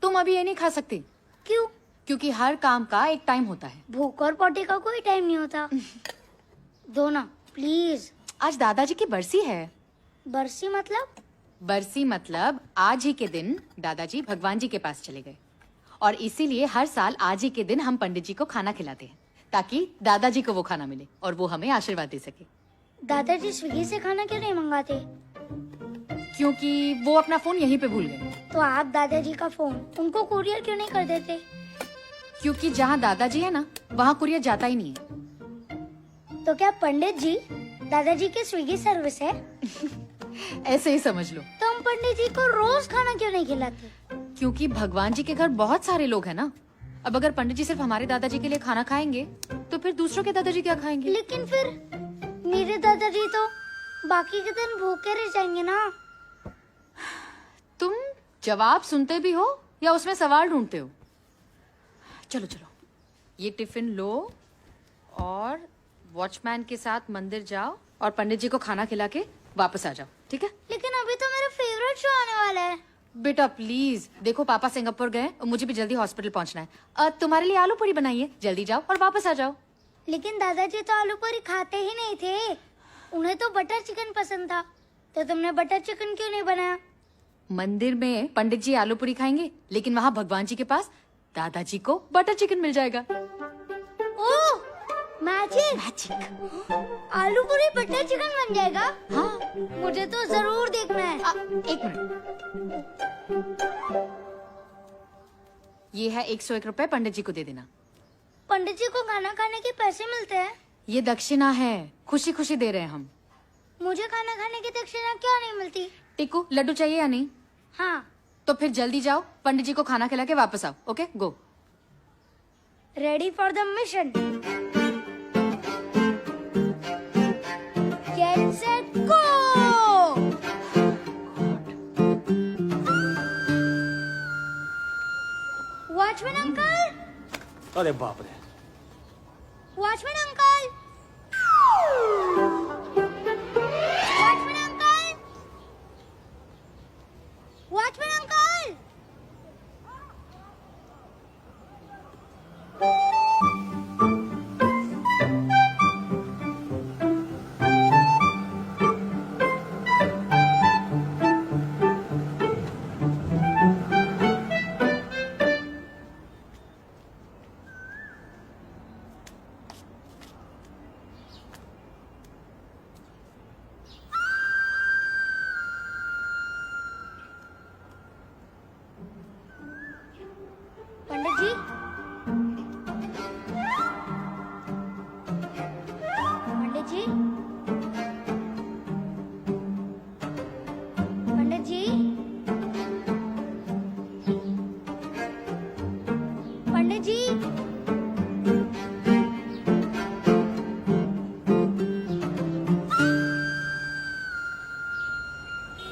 तुम अभी ये नहीं खा सकती। क्यों? क्योंकि हर काम का एक टाइम होता है। भूख और पोटी का कोई टाइम नहीं होता। दो ना प्लीज। आज दादाजी की बरसी है। बरसी मतलब? बरसी मतलब आज ही के दिन दादाजी भगवान जी के पास चले गए और इसीलिए हर साल आज ही के दिन हम पंडित जी को खाना खिलाते हैं ताकि दादाजी को वो खाना मिले और वो हमें आशीर्वाद दे सके। दादाजी स्विगी से खाना क्यों नहीं मंगाते? क्योंकि वो अपना फोन यहीं पे भूल गए। तो आप दादाजी का फोन उनको कुरियर क्यों नहीं कर देते? क्योंकि जहाँ दादाजी है ना वहाँ कुरियर जाता ही नहीं है। तो क्या पंडित जी दादाजी की स्विगी सर्विस है? ऐसे ही समझ लो। तो हम पंडित जी को रोज खाना क्यों नहीं खिलाते? क्योंकि भगवान जी के घर बहुत सारे लोग हैं ना। अब अगर पंडित जी सिर्फ हमारे दादाजी के लिए खाना खाएंगे तो फिर दूसरों के दादाजी क्या खाएंगे? लेकिन फिर मेरे दादाजी तो बाकी के दिन भूखे रह जाएंगे ना। तुम जवाब सुनते भी हो या उसमें सवाल ढूंढते हो? चलो चलो, ये टिफिन लो और वॉचमैन के साथ मंदिर जाओ और पंडित जी को खाना खिला के वापस आ जाओ, ठीक है? लेकिन अभी तो मेरा फेवरेट शो आने वाला है। बेटा प्लीज, देखो पापा सिंगापुर गए और मुझे भी जल्दी हॉस्पिटल पहुंचना है। तुम्हारे लिए आलू पूरी बनाइए, जल्दी जाओ और वापस आ जाओ। लेकिन दादाजी तो आलू पूरी खाते ही नहीं थे, उन्हें तो बटर चिकन पसंद था। तो तुमने बटर चिकन क्यों नहीं बनाया? मंदिर में पंडित जी आलू पूरी खाएंगे लेकिन वहाँ भगवान जी के पास दादाजी को बटर चिकन मिल जाएगा। ओह, मैजिक! आलू पूरी बटर चिकन बन जाएगा? हाँ, मुझे तो जरूर देखना है। एक मिनट, ये है 101 रुपए, पंडित जी को दे देना। पंडित जी को खाना खाने के पैसे मिलते हैं? ये दक्षिणा है, खुशी खुशी दे रहे हैं हम। मुझे खाना खाने की दक्षिणा क्यों नहीं मिलती? टिकू, लड्डू चाहिए या नहीं? हाँ। तो फिर जल्दी जाओ, पंडित जी को खाना खिला के वापस आओ। Okay, go. Ready for the mission. Get set go. Watchman uncle! अरे बाप रे! Watchman uncle! Watchman uncle! Watchman uncle! Pandit ji, Pandit ji, Pandit ji, Pandit ji.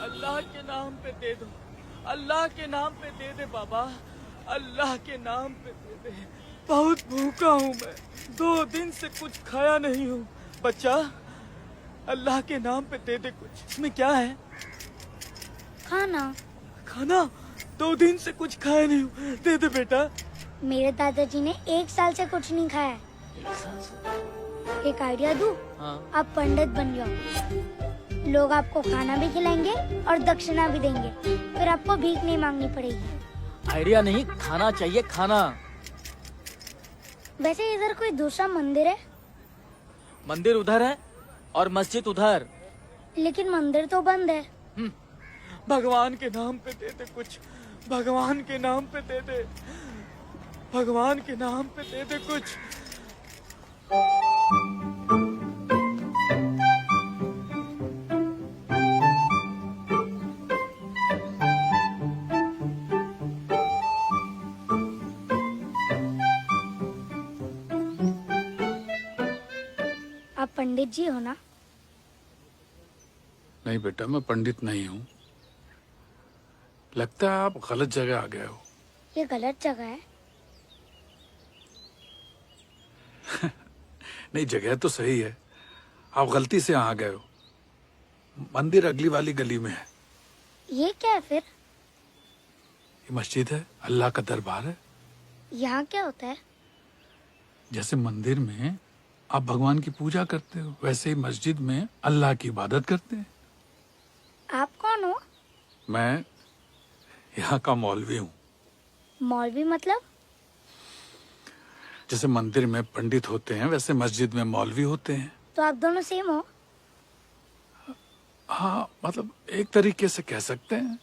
Allah के नाम पे दे दो, अल्लाह के नाम पे दे दे बाबा, अल्लाह के नाम पे दे दे। बहुत भूखा हूँ मैं, 2 दिन से कुछ खाया नहीं हूँ। बच्चा, अल्लाह के नाम पे दे दे कुछ। इसमें क्या है? खाना। खाना? 2 दिन से कुछ खाया नहीं हूँ, दे दे बेटा। मेरे दादाजी ने 1 साल से कुछ नहीं खाया है। एक आइडिया दूं? हाँ। आप पंडित बन जाओ, लोग आपको खाना भी खिलाएंगे और दक्षिणा भी देंगे, फिर आपको भीख नहीं मांगनी पड़ेगी। आइडिया नहीं, खाना चाहिए, खाना। वैसे इधर कोई दूसरा मंदिर है? मंदिर उधर है और मस्जिद उधर। लेकिन मंदिर तो बंद है। भगवान के नाम पे दे दे कुछ, भगवान के नाम पे दे दे, भगवान के नाम पे दे दे कुछ। आप पंडित जी हो ना? नहीं बेटा, मैं पंडित नहीं हूँ। लगता है आप गलत जगह आ गए हो। ये गलत जगह है। नहीं, जगह तो सही है, आप गलती से यहाँ आ गए हो। मंदिर अगली वाली गली में है। ये क्या है फिर? ये मस्जिद है, अल्लाह का दरबार है। यहाँ क्या होता है? जैसे मंदिर में आप भगवान की पूजा करते हो, वैसे ही मस्जिद में अल्लाह की इबादत करते हैं। आप कौन हो? मैं यहाँ का मौलवी हूँ। मौलवी मतलब? जैसे मंदिर में पंडित होते हैं, वैसे मस्जिद में मौलवी होते हैं। तो आप दोनों सेम हो? हाँ, मतलब एक तरीके से कह सकते हैं।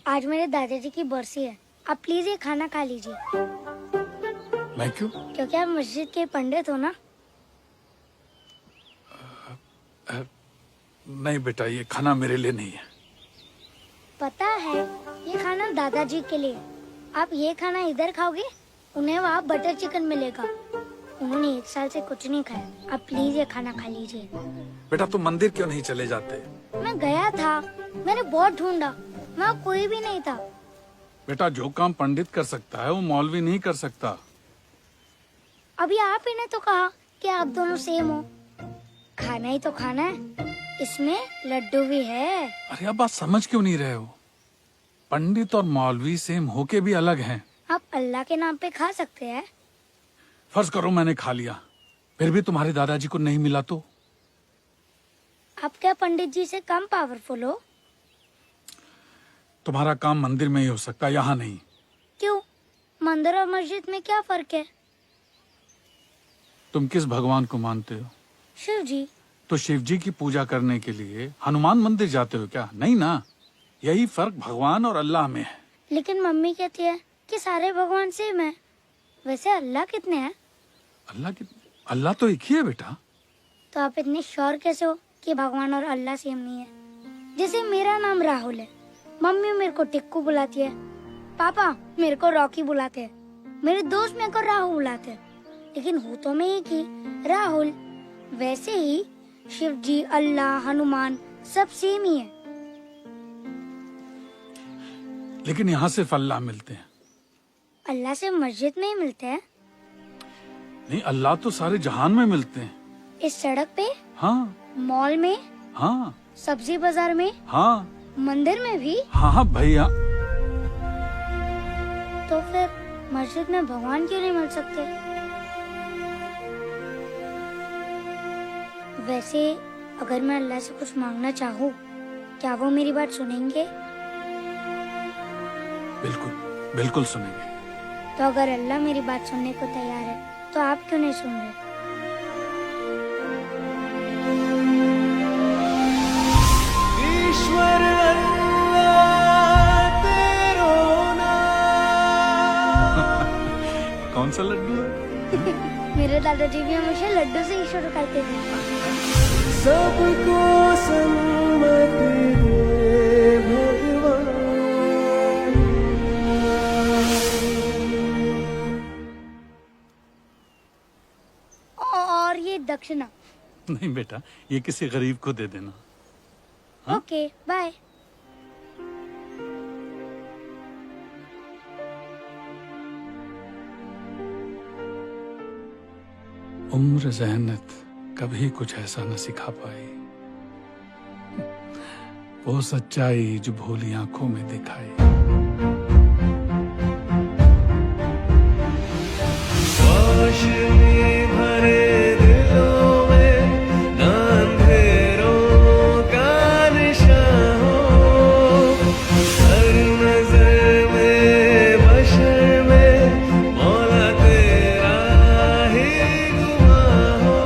आज मेरे दादाजी की बरसी है, आप प्लीज ये खाना खा लीजिए। मैं क्यों? क्योंकि आप मस्जिद के पंडित हो ना। नहीं बेटा, ये खाना मेरे लिए नहीं है। पता है, ये खाना दादाजी के लिए। आप ये खाना इधर खाओगे, उन्हें वहाँ बटर चिकन मिलेगा। उन्होंने 1 साल से कुछ नहीं खाया। आप प्लीज ये खाना खा लीजिए। बेटा तुम मंदिर क्यों नहीं चले जाते? मैं गया था, मैंने बहुत ढूंढा, वहाँ कोई भी नहीं था। बेटा जो काम पंडित कर सकता है वो मौलवी नहीं कर सकता। अभी आप ही ने तो कहा कि आप दोनों सेम हो। खाना ही तो खाना है, इसमें लड्डू भी है। अरे आप बात समझ क्यों नहीं रहे हो? पंडित और मौलवी सेम होके भी अलग हैं। आप अल्लाह के नाम पे खा सकते हैं। फर्ज करो मैंने खा लिया, फिर भी तुम्हारे दादाजी को नहीं मिला तो? आप क्या पंडित जी से कम पावरफुल हो? तुम्हारा काम मंदिर में ही हो सकता है, यहाँ नहीं। क्यों? मंदिर और मस्जिद में क्या फर्क है? तुम किस भगवान को मानते हो? शिव जी। तो शिव जी की पूजा करने के लिए हनुमान मंदिर जाते हो क्या? नहीं ना। यही फर्क भगवान और अल्लाह में है। लेकिन मम्मी कहती है कि सारे भगवान सेम है। वैसे अल्लाह कितने हैं? अल्लाह तो एक ही है बेटा। तो आप इतने श्योर कैसे हो कि भगवान और अल्लाह सेम नहीं है? जैसे मेरा नाम राहुल है, मम्मी मेरे को टिक्कू बुलाती है, पापा मेरे को रॉकी बुलाते हैं, मेरे दोस्त मेरे को राहुल बुलाते हैं, लेकिन हूँ तो मैं एक ही, राहुल। वैसे ही शिव जी, अल्लाह, हनुमान सब सेम ही है। लेकिन यहाँ सिर्फ अल्लाह मिलते हैं। अल्लाह से मस्जिद में ही मिलते हैं। नहीं, अल्लाह तो सारे जहान में मिलते हैं। इस सड़क पे, हाँ मॉल में, हाँ सब्जी बाजार में, हाँ मंदिर में भी। हाँ हाँ भैया। तो फिर मस्जिद में भगवान क्यों नहीं मिल सकते? वैसे अगर मैं अल्लाह से कुछ मांगना चाहूँ, क्या वो मेरी बात सुनेंगे? बिल्कुल बिल्कुल सुनेंगे। तो अगर अल्लाह मेरी बात सुनने को तैयार है, तो आप क्यों नहीं सुन रहे? ईश्वर अल्लाह तेरो नाम। कौन सा लड्डू है? मेरे दादाजी भी हमेशा लड्डू से ही शुरू करते थे। सबको सम्मति दे भगवान। और ये दक्षिणा। नहीं बेटा, ये किसी गरीब को दे देना। हाँ? Okay bye. उम्र ज़हनत कभी कुछ ऐसा न सिखा पाई, वो सच्चाई जो भोली आंखों में दिखाई। रोशनी भरे दिलों में ना अंधेरों का निशान हो, हर नजर में बशर में मौला तेरा ही गुमां हो।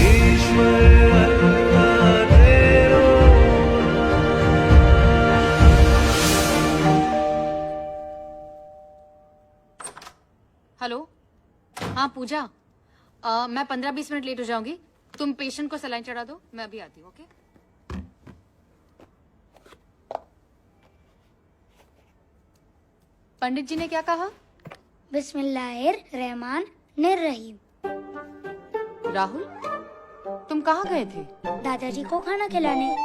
ईश्वर अल्लाह तेरो हेलो, हाँ पूजा, मैं 15-20 मिनट लेट हो जाऊंगी। तुम पेशेंट को सलाइन चढ़ा दो, मैं अभी आती हूँ। ओके? पंडित जी ने क्या कहा? बिस्मिल्लाहिर्रहमानिर्रहीम। राहुल, तुम कहाँ गए थे? दादाजी को खाना खिलाने।